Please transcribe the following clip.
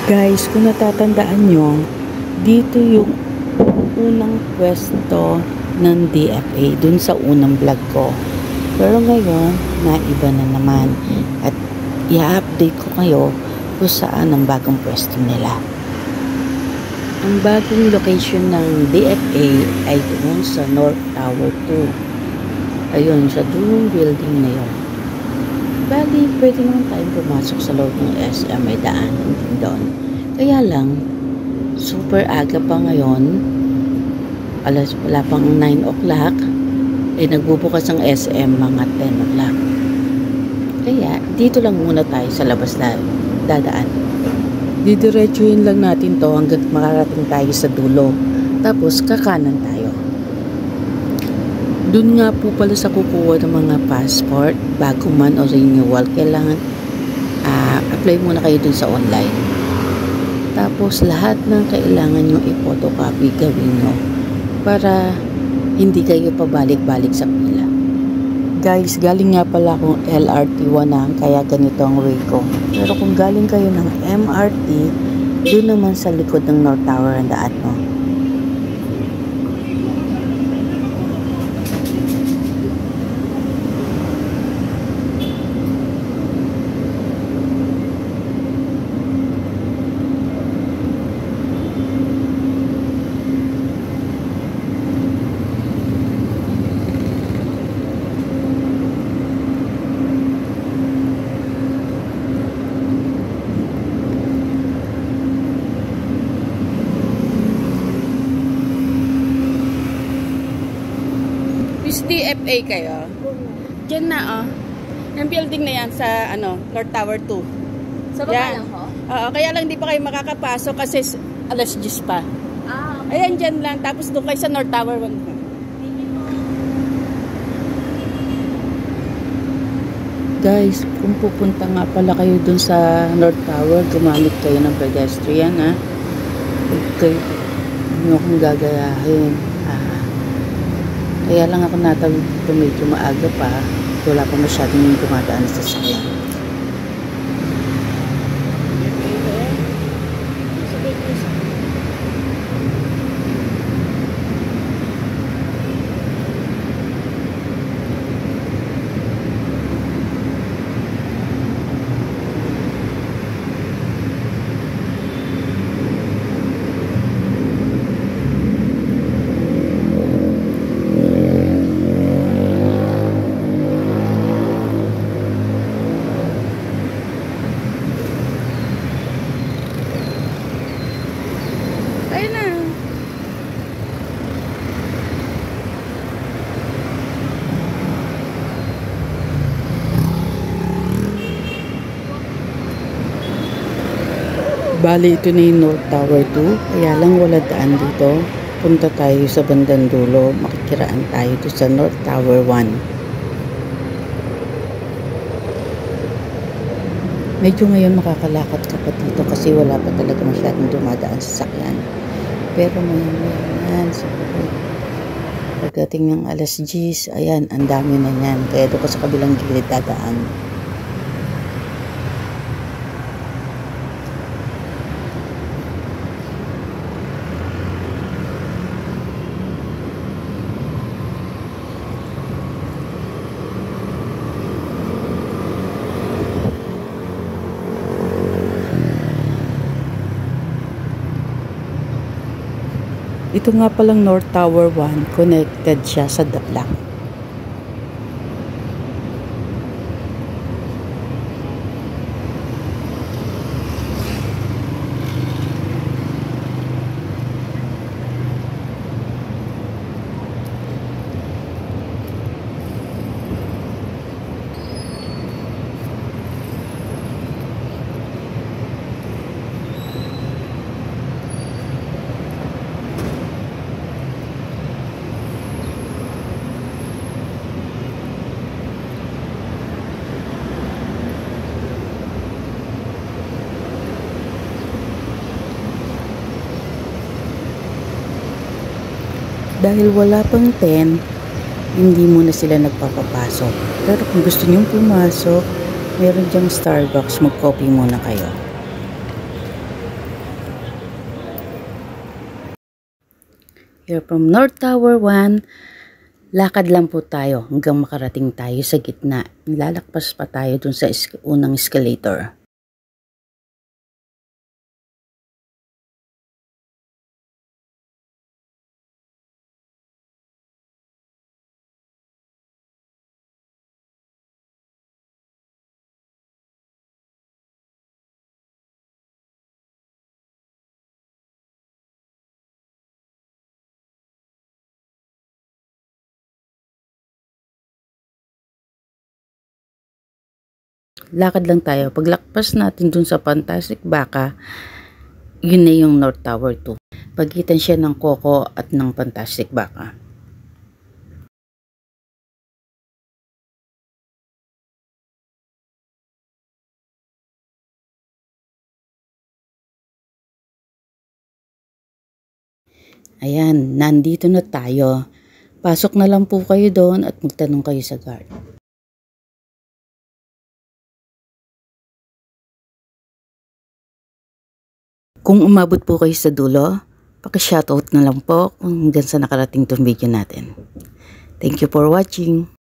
Guys, kung natatandaan nyo, dito yung unang pwesto ng DFA dun sa unang vlog ko. Pero ngayon, naiba na naman. At i-update ko kayo kung saan ang bagong pwesto nila. Ang bagong location ng DFA ay doon sa North Tower 2. Ayun, sa doon building na yun. Bali, pwede naman tayong pumasok sa loob ng SM, may daanan din doon. Kaya lang, super aga pa ngayon, wala pang 9 o'clock, nagbubukas ang SM mga 10 o'clock. Kaya, dito lang muna tayo sa labas na dadaan. Didiretsuhin lang natin to hanggang makarating tayo sa dulo. Tapos, kakanan tayo. Doon nga po pala sa kukuha ng mga passport, bago man o renewal, kailangan apply muna kayo dun sa online. Tapos lahat ng kailangan nyo i-photocopy gawin nyo para hindi kayo pabalik-balik sa pila. Guys, galing nga pala akong LRT 1 kaya ganito ang way ko. Pero kung galing kayo ng MRT, doon naman sa likod ng North Tower ang daan mo. DFA kayo? Diyan na, oh. Yung building na yan sa, North Tower 2. Sa baba lang ho? Oo, kaya lang di pa kayo makakapasok kasi alas 10 pa. Okay. Ayan, dyan lang. Tapos doon kayo sa North Tower 1. Guys, kung pupunta nga pala kayo dun sa North Tower, gumamit kayo ng pedestrian, ha? Huwag kayo kung gagayahin. Kaya lang ako natawid dito medyo maaga pa. Wala pa masyadong dumadaan sa sasakyan. Ayun na. Bali, ito na yung North Tower 2. Kaya lang wala daan dito. Punta tayo sa bandang dulo. Makikiraan tayo dito sa North Tower 1. Medyo ngayon makakalakad ka pa dito kasi wala pa talaga masyadong dumadaan sa sakyan. Pero yan. So, pagdating ng alas 10, ayan, ang dami na yan. Kaya doon ka sa kabilang gilid dadaan. Ito nga palang North Tower 1, connected siya sa Daplak. Dahil wala pang 10, hindi muna sila nagpapapasok. Pero kung gusto nyong pumasok, meron dyang Starbucks, mag-coffee muna kayo. Here from North Tower 1, lakad lang po tayo hanggang makarating tayo sa gitna. Lalakpas pa tayo dun sa unang escalator. Lakad lang tayo. Paglakpas natin dun sa Fantastic Baka, yun na yung North Tower 2. Pagitan siya ng Coco at ng Fantastic Baka. Ayan, nandito na tayo. Pasok na lang po kayo doon at magtanong kayo sa guard. Kung umabot po kayo sa dulo, paki-shoutout na lang po kung hanggang sa nakarating tong video natin. Thank you for watching.